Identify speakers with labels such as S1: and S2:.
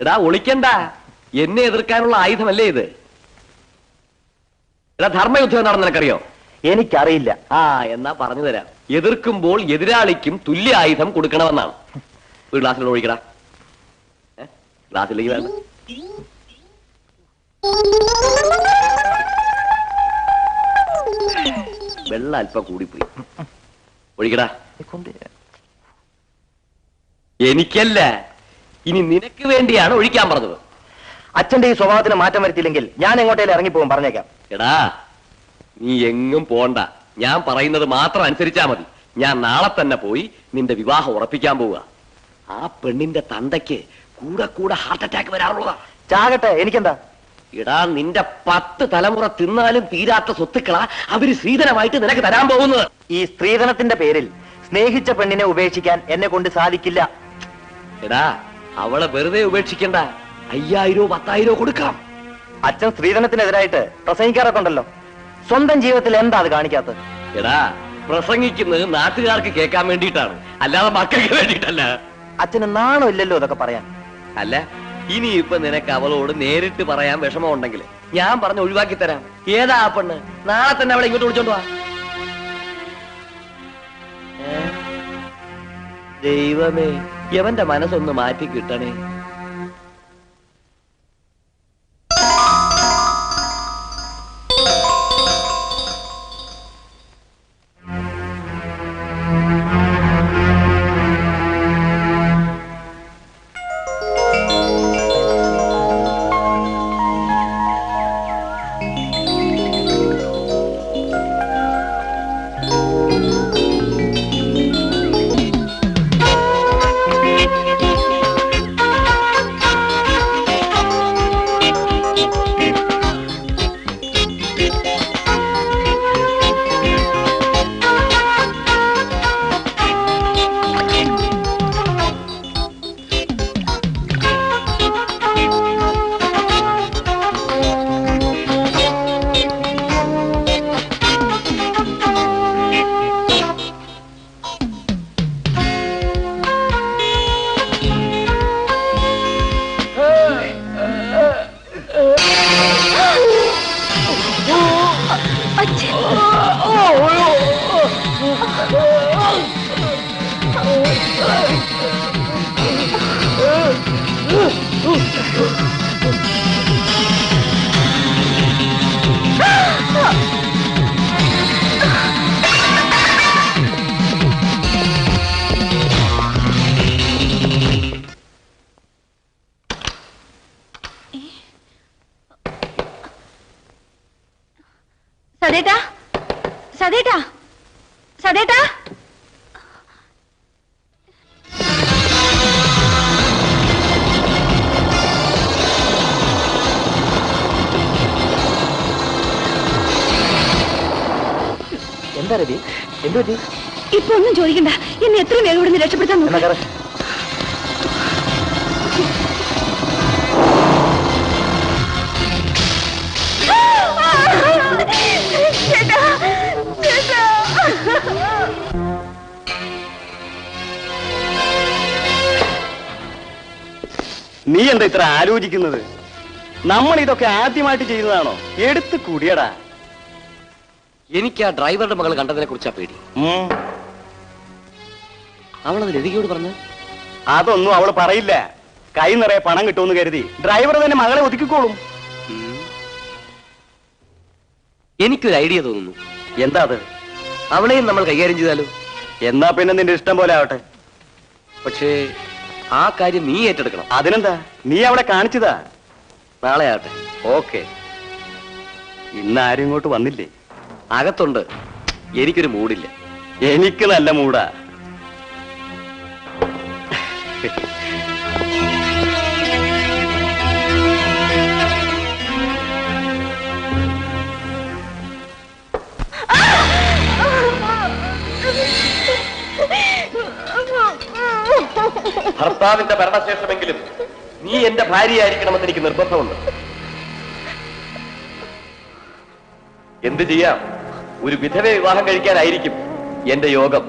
S1: എടാ ഒളിക്കണ്ട, എന്നെ എതിർക്കാനുള്ള ആയുധമല്ലേ ഇത്? എടാ ധർമ്മയുദ്ധം നടന്ന് നിനക്കറിയോ?
S2: എനിക്കറിയില്ല.
S1: ആ എന്നാ പറഞ്ഞു തരാം. എതിർക്കുമ്പോൾ എതിരാളിക്കും തുല്യ ആയുധം കൊടുക്കണമെന്നാണ്. ഒരു ഗ്ലാസ്സിൽ ഒഴിക്കടാ. ഗ്ലാസ്സിലേക്ക് വേണ്ട. വെള്ളം അല്പം കൂടിപ്പോയി. ഒഴിക്കടാ. എനിക്കല്ല, ഇനി നിനക്ക് വേണ്ടിയാണ് ഒഴിക്കാൻ പറഞ്ഞത്.
S2: അച്ഛന്റെ ഈ സ്വഭാവത്തിന് മാറ്റം വരുത്തിയില്ലെങ്കിൽ ഞാൻ എങ്ങോട്ടേലും ഇറങ്ങിപ്പോകും, പറഞ്ഞേക്കാം.
S1: എടാ നീ എങ്ങും പോണ്ട, ഞാൻ പറയുന്നത് മാത്രം അനുസരിച്ചാ മതി. ഞാൻ നാളെ തന്നെ പോയി നിന്റെ വിവാഹം ഉറപ്പിക്കാൻ പോവുക. ആ പെണ്ണിന്റെ തന്തയ്ക്ക് കൂടെ കൂടെ ഹാർട്ട് അറ്റാക്ക് വരാറുള്ളതാ.
S2: ചാകട്ടെ, എനിക്കെന്താ?
S1: എടാ നിന്റെ 10 തലമുറ തിന്നാലും തീരാത്ത സ്വത്തുക്കളാ അവര് സ്ത്രീധനമായിട്ട് നിനക്ക് തരാൻ പോകുന്നത്.
S2: ഈ സ്ത്രീധനത്തിന്റെ പേരിൽ സ്നേഹിച്ച പെണ്ണിനെ ഉപേക്ഷിക്കാൻ എന്നെ കൊണ്ട് സാധിക്കില്ല.
S1: എടാ അവളെ വെറുതെ ഉപേക്ഷിക്കണ്ട, 5000 10,000 കൊടുക്കാം.
S2: അച്ഛൻ സ്ത്രീധനത്തിനെതിരായിട്ട് പ്രസംഗിക്കാറൊക്കെ ഉണ്ടല്ലോ, സ്വന്തം ജീവിതത്തിൽ എന്താ അത് കാണിക്കാത്തത്?
S1: എടാ പ്രസംഗിക്കുന്നത് നാട്ടുകാർക്ക് കേൾക്കാൻ വേണ്ടിയിട്ടാണ്, അല്ലാതെ മക്കൾക്ക് വേണ്ടിയിട്ടല്ല.
S2: അച്ഛന് നാണോ ഇല്ലല്ലോ ഇതൊക്കെ പറയാൻ?
S1: അല്ല, ഇനിയിപ്പൊ നിനക്ക് അവളോട് നേരിട്ട് പറയാൻ വിഷമം ഉണ്ടെങ്കിൽ ഞാൻ പറഞ്ഞ് ഒഴിവാക്കി തരാം. ഏതാ ആ പെണ്ണ്? നാളെ തന്നെ അവളെ ഇങ്ങോട്ട് വിളിച്ചോണ്ട് വാ. ദൈവമേ, എവന്റെ മനസ്സൊന്ന് മാറ്റി കിട്ടണേ.
S3: സദേട്ടാ, സദേട്ടാ, സദേട്ടാ.
S2: എന്താ രവി, എന്തു പറ്റി?
S3: ഇപ്പൊ ഒന്നും ചോദിക്കണ്ട, എന്നെ എത്രയും വേഗം ഇവിടുന്ന് രക്ഷപ്പെടുത്താൻ നോക്ക്. ചേട്ടാ, ചേട്ടാ.
S2: നീ എന്താ ഇത്ര ആലോചിക്കുന്നത്? നമ്മൾ ഇതൊക്കെ ആദ്യമായിട്ട് ചെയ്യുന്നതാണോ? എടുത്ത് കുടിയടാ.
S1: എനിക്ക് ആ ഡ്രൈവറുടെ മകൾ കണ്ടതിനെ കുറിച്ചാ പേടി. അവളത് ലതികയോട് പറഞ്ഞു.
S2: അതൊന്നും അവള് പറയില്ല. കൈ നിറയെ പണം കിട്ടുമെന്ന് കരുതി ഡ്രൈവർ തന്നെ മകളെ ഒതുക്കിക്കോളും.
S1: എനിക്കൊരു ഐഡിയ തോന്നുന്നു.
S2: എന്താ അത്?
S1: അവളെയും നമ്മൾ കൈകാര്യം ചെയ്താലോ?
S2: എന്നാ പിന്നെ നിന്റെ ഇഷ്ടം പോലെ ആവട്ടെ.
S1: പക്ഷേ ആ കാര്യം നീ ഏറ്റെടുക്കണം.
S2: അതിനെന്താ, നീ അവളെ കാണിച്ചതാ.
S1: നാളെ ആവട്ടെ.
S2: ഓക്കെ. ഇന്ന് ആരും ഇങ്ങോട്ട് വന്നില്ലേ?
S1: അകത്തുണ്ട്. എനിക്കൊരു മൂടില്ല.
S2: എനിക്ക് നല്ല മൂടാ.
S1: ഭർത്താവിന്റെ ഭരണശേഷമെങ്കിലും നീ എന്റെ ഭാര്യയായിരിക്കണമെന്ന് എനിക്ക് നിർബന്ധമുണ്ട്. എന്ത് ചെയ്യാം, ഒരു വിധവയെ വിവാഹം കഴിക്കാനായിരിക്കും എന്റെ യോഗം.